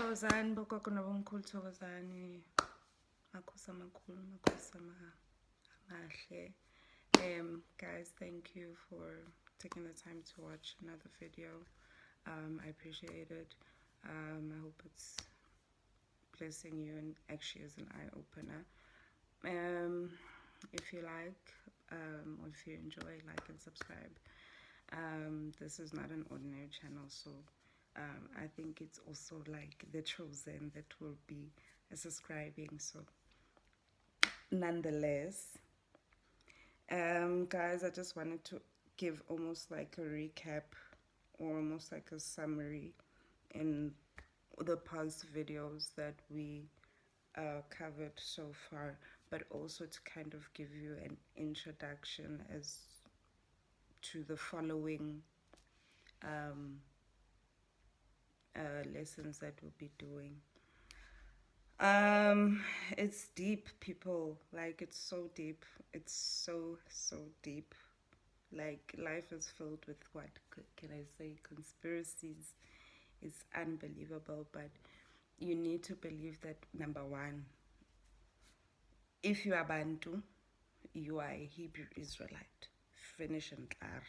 Thokozani, bogogo nabomkhulu Thokozani. Makhosi amakhulu, makhosi amahle. Guys, thank you for taking the time to watch another video. I appreciate it. I hope it's blessing you and actually is an eye-opener. If you like, or if you enjoy, like and subscribe. This is not an ordinary channel, so I think it's also like the chosen that will be subscribing. So nonetheless, guys, I just wanted to give almost like a recap or almost like a summary in the past videos that we covered so far, but also to kind of give you an introduction as to the following lessons that we'll be doing. It's deep, people. Like, it's so deep. It's so deep. Like, life is filled with, what can I say, conspiracies. It's unbelievable, but you need to believe that, number one, if you are Bantu, you are a Hebrew Israelite. Finish and clear.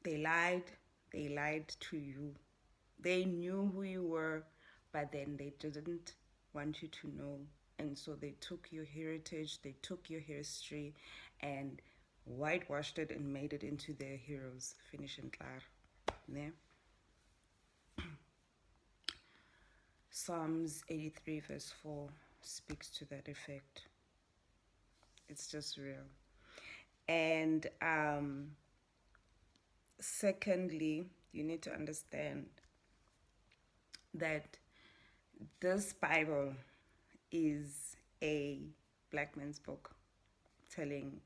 They lied to you. They knew who you were, but then they didn't want you to know. And so they took your heritage, they took your history, and whitewashed it and made it into their heroes. Finish and clear. Yeah? Psalms 83 verse 4 speaks to that effect. It's just real. And secondly, you need to understand that this Bible is a black man's book telling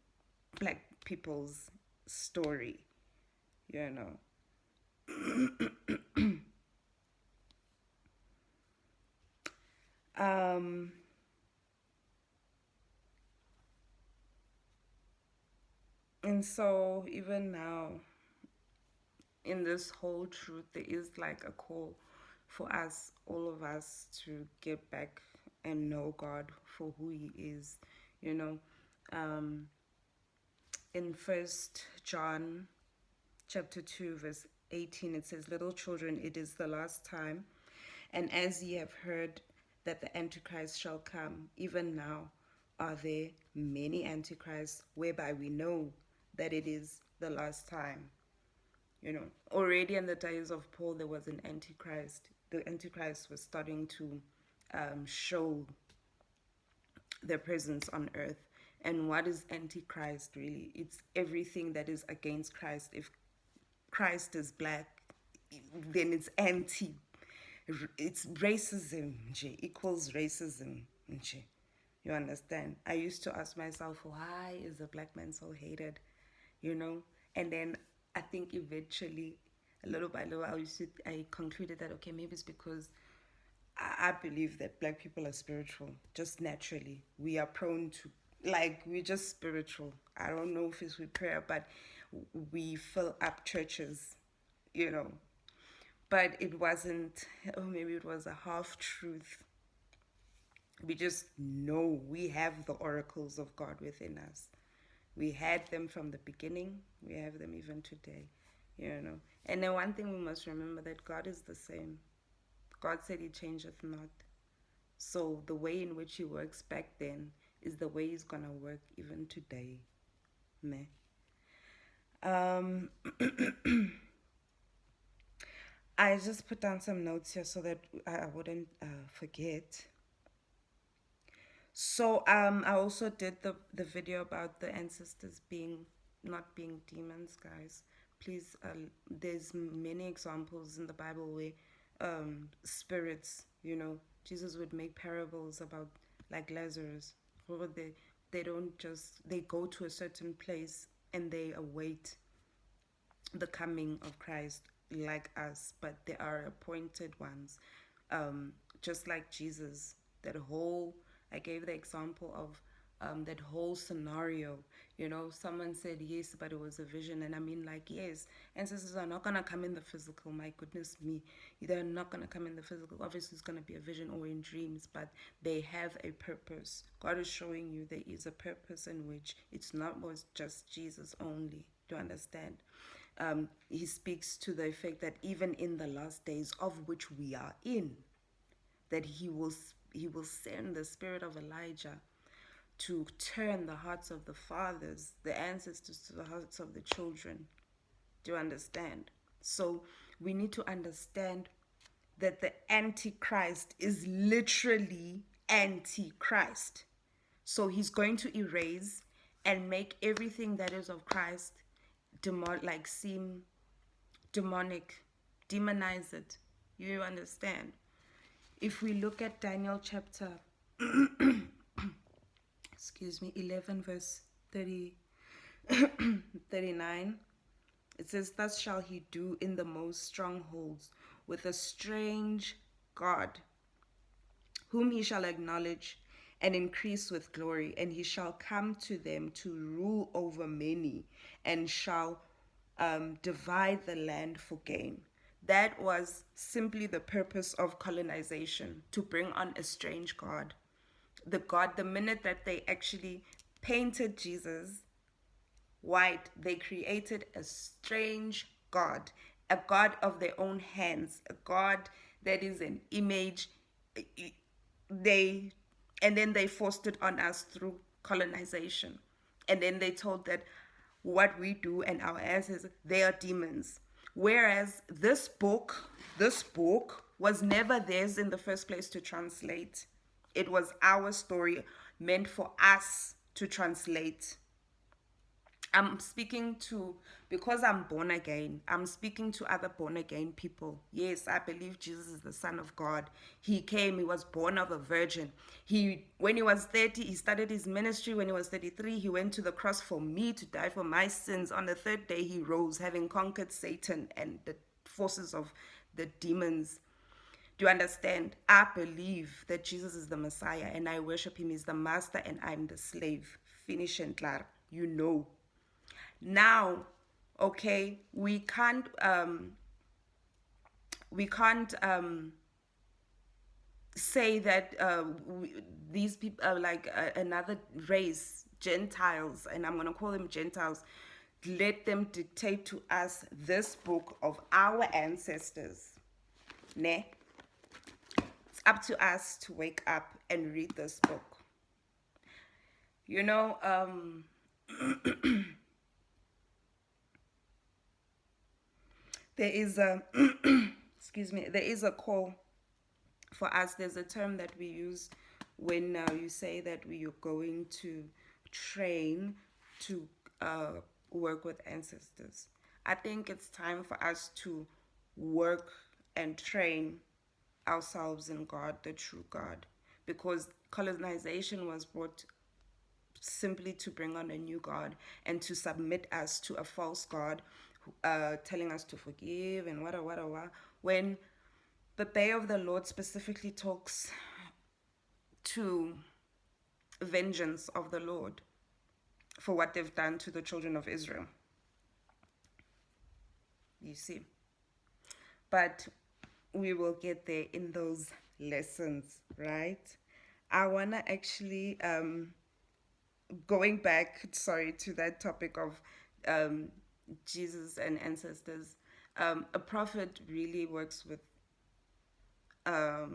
black people's story, you know. And so even now, in this whole truth, there is like a call for us, all of us, to get back and know God for who He is, you know. In 1 John chapter 2 verse 18, it says, "Little children, it is the last time, and as ye have heard that the antichrist shall come, even now are there many antichrists, whereby we know that it is the last time." You know, already in the days of Paul, there was an antichrist. The antichrist was starting to show their presence on earth. And what is antichrist really? It's everything that is against Christ. If Christ is black, then it's anti. It's racism, equals racism. You understand? I used to ask myself, why is a black man so hated? You know? And then I think eventually, little by little, I concluded that, okay, maybe it's because I believe that black people are spiritual, just naturally. We are prone to, like, we're just spiritual. I don't know if it's with prayer, but we fill up churches, you know. But it wasn't, or maybe it was a half truth. We just know we have the oracles of God within us. We had them from the beginning. We have them even today, you know. And then one thing we must remember, that God is the same. God said He changeth not. So the way in which He works back then is the way He's going to work even today. Meh. I just put down some notes here so that I wouldn't forget. So I also did the video about the ancestors not being demons, guys. Please, there's many examples in the Bible where spirits, you know, Jesus would make parables about, like Lazarus, or they don't just, they go to a certain place and they await the coming of Christ like us, but they are appointed ones, just like Jesus. That whole, I gave the example of that whole scenario. You know, someone said yes, but it was a vision. And I mean, like, yes, ancestors are not going to come in the physical. My goodness me. They're not going to come in the physical. Obviously, it's going to be a vision or in dreams, but they have a purpose. God is showing you there is a purpose in which it's not was just Jesus only. Do you understand? He speaks to the effect that even in the last days of which we are in, that he will send the spirit of Elijah to turn the hearts of the fathers, the ancestors, to the hearts of the children. Do you understand? So we need to understand that the antichrist is literally antichrist. So he's going to erase and make everything that is of Christ seem demonic, demonize it. You understand? If we look at Daniel chapter 11 verse 30 39, it says, thus shall he do in the most strongholds with a strange god, whom he shall acknowledge and increase with glory, and he shall come to them to rule over many, and shall divide the land for gain. That was simply the purpose of colonization, to bring on a strange god. The minute that they actually painted Jesus white, they created a strange god, a god of their own hands, a god that is an image. They and then they forced it on us through colonization, and then they told that what we do and our ancestors, they are demons, whereas this book was never theirs in the first place to translate. It was our story, meant for us to translate. I'm speaking to, because I'm born again, I'm speaking to other born again people. Yes, I believe Jesus is the Son of God. He came, he was born of a virgin. When he was 30, he started his ministry. When he was 33, he went to the cross for me to die for my sins. On the third day, he rose, having conquered Satan and the forces of the demons. Do you understand? I believe that Jesus is the Messiah and I worship him. He's the master and I'm the slave. Finish and clar. You know. Now, okay, we can't say that these people are like another race, Gentiles, and I'm gonna call them Gentiles. Let them dictate to us this book of our ancestors. Ne? It's up to us to wake up and read this book. You know, there is a there is a call for us. There's a term that we use when you say that we are going to train to work with ancestors. I think it's time for us to work and train ourselves in God, the true God, because colonization was brought simply to bring on a new God and to submit us to a false God, telling us to forgive and what, when the day of the Lord specifically talks to vengeance of the Lord for what they've done to the children of Israel. You see. But we will get there in those lessons, right? I want to actually, going back, to that topic of Jesus and ancestors, a prophet really works with, a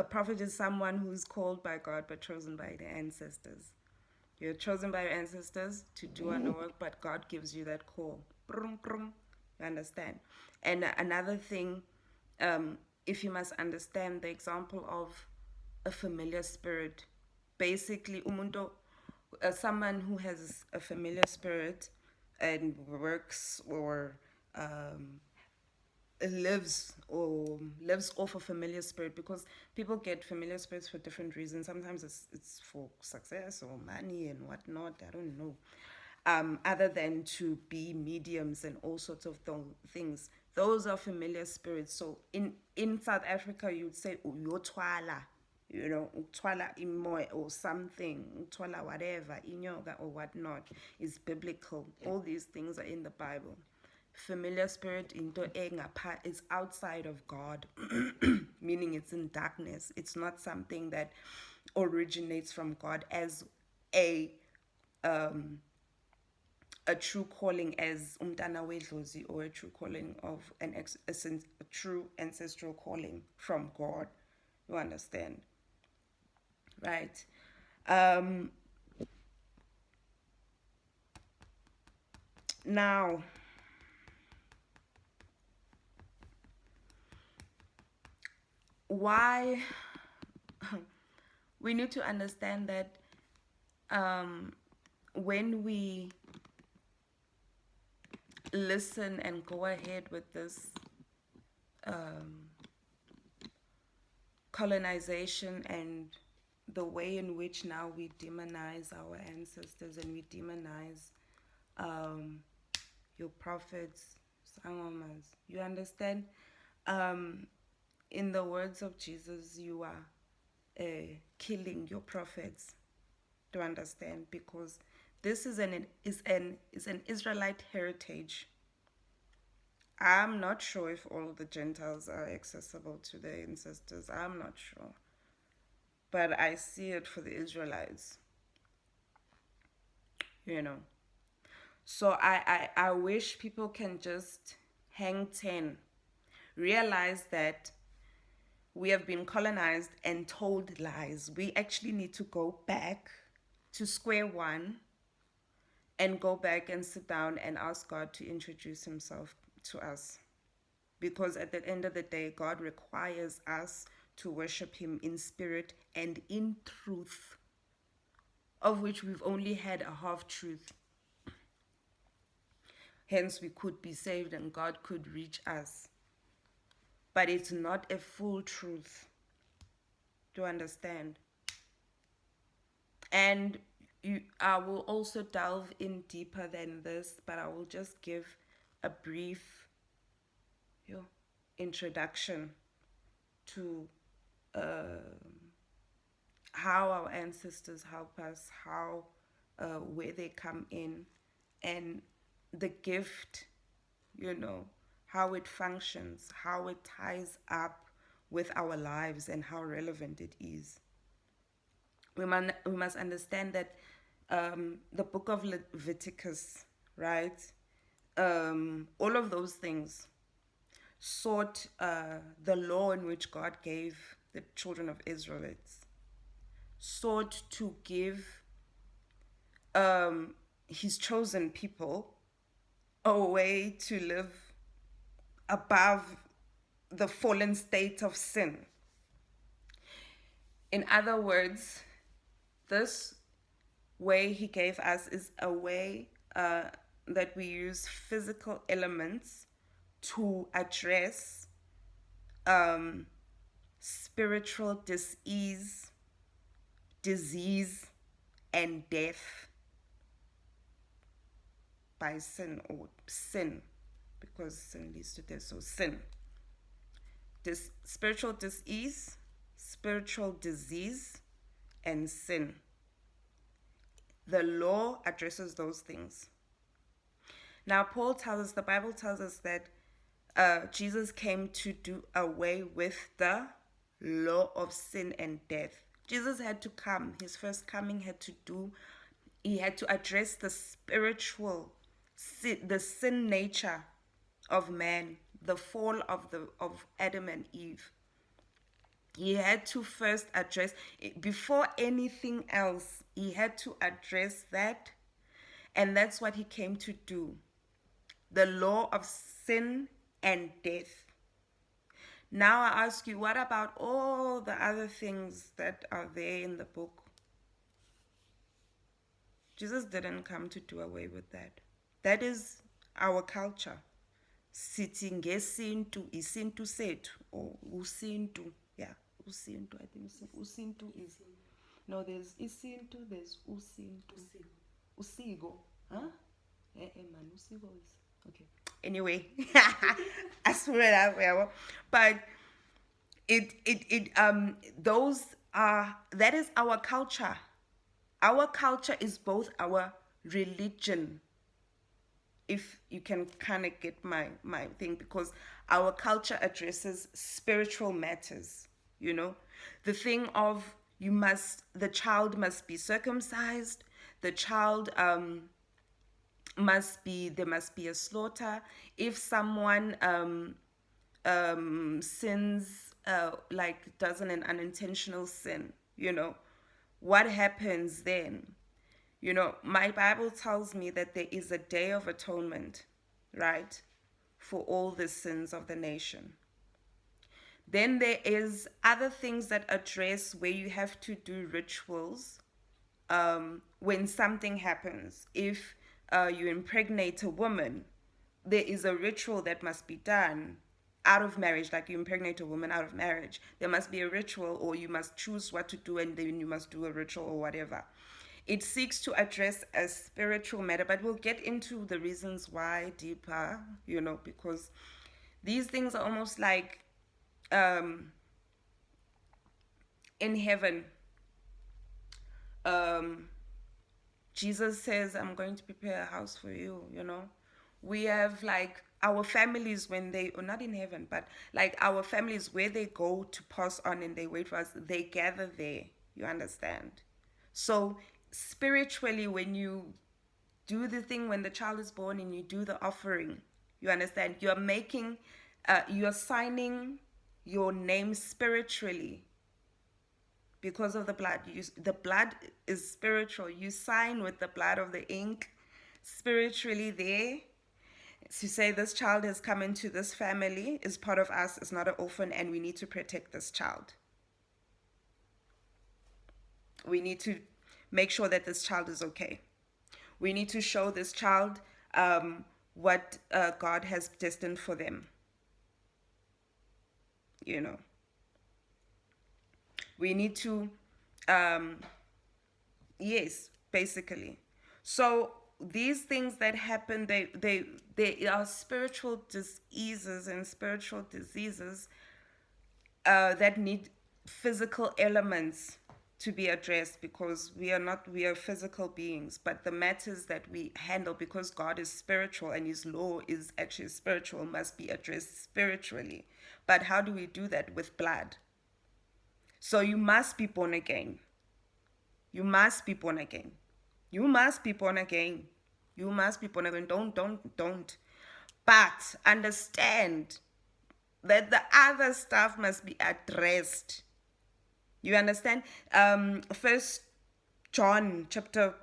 prophet is someone who's called by God but chosen by the ancestors. You're chosen by your ancestors to do a work, but God gives you that call. You understand? And another thing, if you must understand the example of a familiar spirit, basically, someone who has a familiar spirit and works or lives off a familiar spirit, because people get familiar spirits for different reasons. Sometimes it's for success or money and whatnot. I don't know. Other than to be mediums and all sorts of things. Those are familiar spirits. So in South Africa, you would say uyotwala. Utwala imoya or something, utwala whatever, inyoka or whatnot, is biblical. All these things are in the Bible. Familiar spirit into is outside of God, meaning it's in darkness. It's not something that originates from God as a a true calling as umntana wedlozi, or a true calling of a true ancestral calling from God. You understand? Right. Now, why we need to understand that when we listen and go ahead with this colonization and the way in which now we demonize our ancestors and we demonize your prophets, sangomas, you understand? In the words of Jesus, you are killing your prophets. To understand, because this is an Israelite heritage. I'm not sure if all the Gentiles are accessible to their ancestors. I'm not sure, but I see it for the Israelites. So I wish people can just hang 10, realize that we have been colonized and told lies. We actually need to go back to square one and go back and sit down and ask God to introduce himself to us. Because at the end of the day, God requires us to worship him in spirit and in truth, of which we've only had a half truth. Hence, we could be saved and God could reach us. But it's not a full truth. To understand? And I will also delve in deeper than this, but I will just give a brief introduction to how our ancestors help us, how where they come in, and the gift, how it functions, how it ties up with our lives, and how relevant it is. We must understand that the book of Leviticus, right? All of those things sought the law in which God gave the children of Israelites, sought to give his chosen people a way to live above the fallen state of sin. In other words, this way he gave us is a way that we use physical elements to address spiritual disease, and death by sin, or sin, because sin leads to death. So sin, spiritual disease, spiritual disease, and sin. The law addresses those things. Now, the Bible tells us that Jesus came to do away with the law of sin and death. Jesus had to come. His first coming he had to address the spiritual sin, the sin nature of man, the fall of Adam and Eve. He had to first address, before anything else, he had to address that. And that's what he came to do. The law of sin and death. Now I ask you, what about all the other things that are there in the book? Jesus didn't come to do away with that. That is our culture. Sithi ngesintu, isintu sethu, or usintu. Yeah, usintu. I think usintu is. No, there's isintu, there's usintu. Usigo. Huh? Man, usigo is. Okay. Anyway, I swear that way. But those That is our culture. Our culture is both our religion, if you can kind of get my thing, because our culture addresses spiritual matters, you know, the thing of the child must be circumcised, the child there must be a slaughter if someone sins, like does an unintentional sin, you know, what happens then? You know, my Bible tells me that there is a day of atonement, right, for all the sins of the nation. Then there is other things that address where you have to do rituals when something happens. If you impregnate a woman, there is a ritual that must be done out of marriage. Like you impregnate a woman out of marriage, there must be a ritual, or you must choose what to do and then you must do a ritual or whatever. It seeks to address a spiritual matter, but we'll get into the reasons why deeper, you know, because these things are almost like um, in heaven. Um, Jesus says, I'm going to prepare a house for you, you know. We have like our families when they, or not in heaven, but like our families where they go to pass on and they wait for us, they gather there, you understand? So spiritually, when you do the thing when the child is born and you do the offering, you understand? You're signing your name spiritually because of the blood. The blood is spiritual. You sign with the blood of the ink spiritually there to say this child has come into this family, is part of us, is not an orphan, and we need to protect this child. We need to make sure that this child is okay. We need to show this child what God has destined for them. You know, we need to, yes, basically. So these things that happen, they are spiritual diseases and spiritual diseases that need physical elements to be addressed, because we are physical beings, but the matters that we handle, because God is spiritual and his law is actually spiritual, must be addressed spiritually. But how do we do that? With blood. So you must be born again. You must be born again. You must be born again. You must be born again. Don't. But understand that the other stuff must be addressed. You understand? First John chapter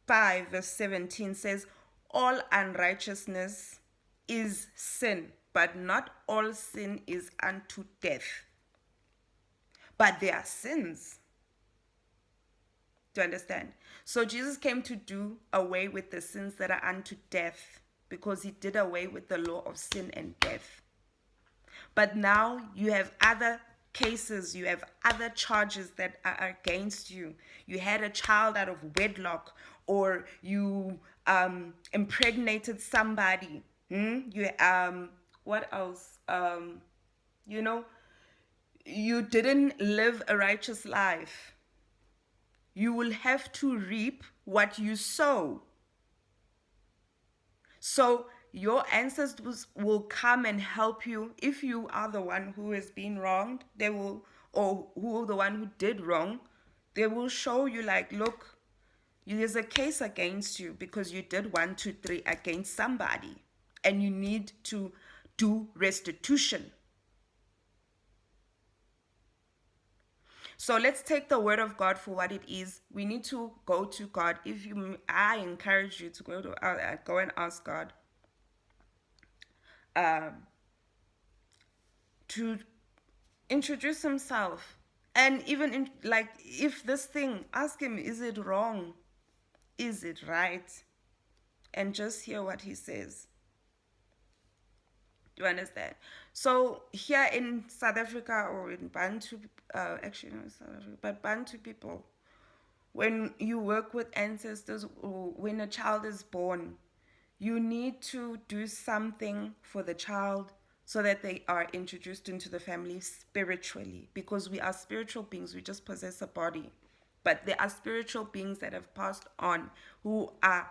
5 verse 17 says, all unrighteousness is sin, but not all sin is unto death. But there are sins. Do you understand? So Jesus came to do away with the sins that are unto death, because he did away with the law of sin and death. But now you have other cases, you have other charges that are against you. You had a child out of wedlock, or you impregnated somebody. You what else? You know, you didn't live a righteous life. You will have to reap what you sow. So your ancestors will come and help you. If you are the one who has been wronged, they will, or who the one who did wrong, they will show you like, look, there's a case against you because you did 1, 2, 3 against somebody, and you need to do restitution. So let's take the word of God for what it is. We need to go to God. I encourage you to go and ask God to introduce himself. And even like, if this thing, ask him, is it wrong? Is it right? And just hear what he says. Do you understand? So here in South Africa, or in Bantu, actually not South Africa, but Bantu people, when you work with ancestors, or when a child is born, you need to do something for the child so that they are introduced into the family spiritually, because we are spiritual beings. We just possess a body, but there are spiritual beings that have passed on, who are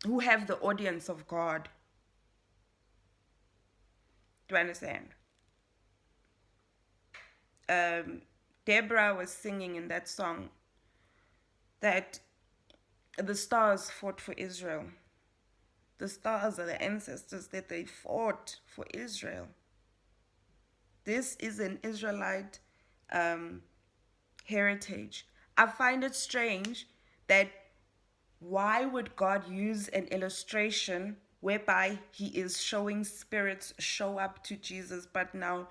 who have the audience of God. Do you understand? Deborah was singing in that song that the stars fought for Israel. The stars are the ancestors that they fought for Israel. This is an Israelite heritage. I find it strange that why would God use an illustration whereby he is showing spirits show up to Jesus, but now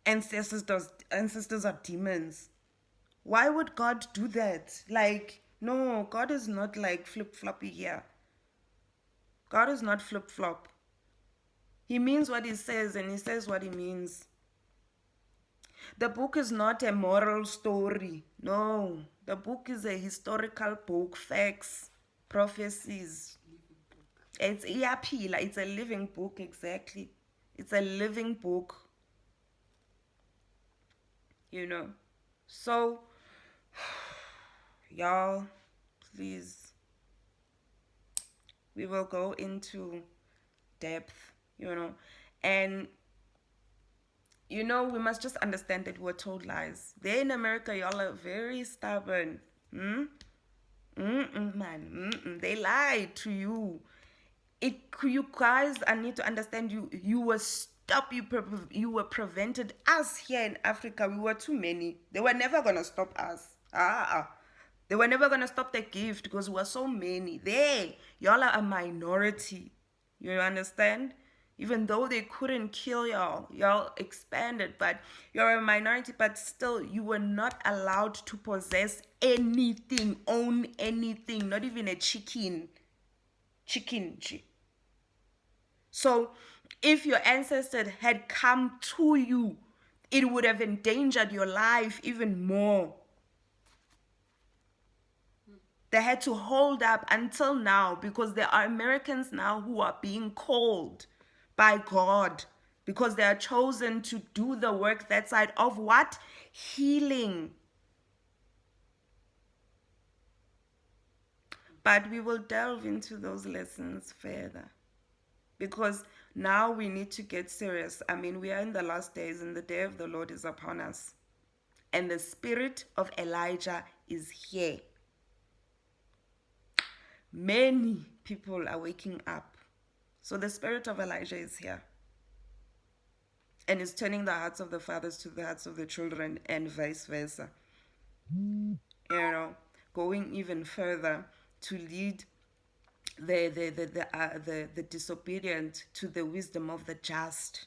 ancestors are demons? Why would God do that? Like, no, God is not like flip-floppy here. God is not flip-flop. He means what he says, and he says what he means. The book is not a moral story. No, the book is a historical book, facts, prophecies. It's iyaphila. It's a living book, exactly. It's a living book. You know. So, y'all, please, we will go into depth, and we must just understand that we're told lies. There in America, y'all are very stubborn. They lied to you. You guys, I need to understand you were stopped. You were prevented. Us here in Africa, we were too many. They were never gonna stop us. They were never gonna stop the gift because we were so many. Y'all are a minority. You understand? Even though they couldn't kill y'all expanded, but you're a minority, but still you were not allowed to possess anything, own anything, not even a chicken. So if your ancestors had come to you, it would have endangered your life even more. They had to hold up until now, because there are Americans now who are being called by God because they are chosen to do the work that side of what? Healing. But we will delve into those lessons further, because now we need to get serious. I mean, we are in the last days and the day of the Lord is upon us. And the spirit of Elijah is here. Many people are waking up. So the spirit of Elijah is here. And is turning the hearts of the fathers to the hearts of the children, and vice versa. Going even further to lead the disobedient to the wisdom of the just.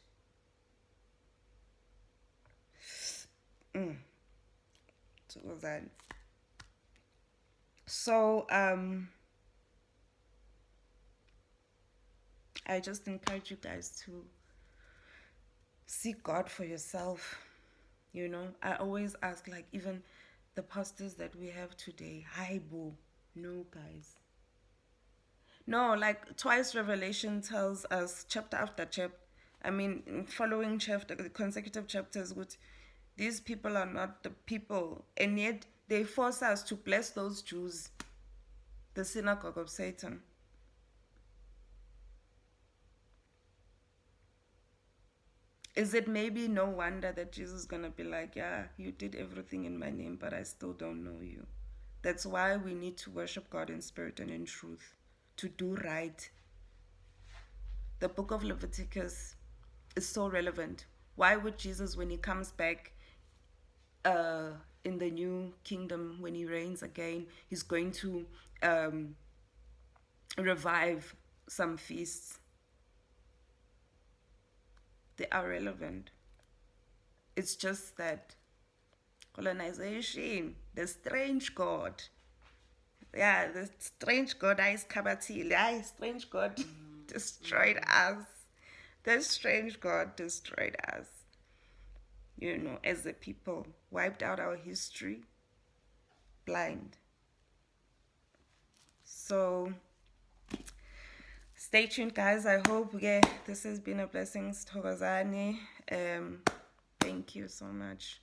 Thokozani. So I just encourage you guys to seek God for yourself. I always ask, like, even the pastors that we have today, hi boo, no guys. No, like twice Revelation tells us, chapter after chapter, following chapter, consecutive chapters, with these people are not the people, and yet they force us to bless those Jews, the synagogue of Satan. Is it maybe no wonder that Jesus is going to be like, yeah, you did everything in my name, but I still don't know you? That's why we need to worship God in spirit and in truth, to do right. The book of Leviticus is so relevant. Why would Jesus, when he comes back in the new kingdom, when he reigns again, he's going to revive some feasts? They are relevant. It's just that colonization, the strange God. Yeah, the strange God, strange God destroyed us. The strange God destroyed us. As a people, wiped out our history, blind. So stay tuned, guys. I hope this has been a blessing. Thokozani. Thank you so much.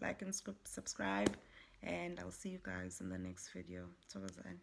Like and subscribe, and I'll see you guys in the next video. Thokozani.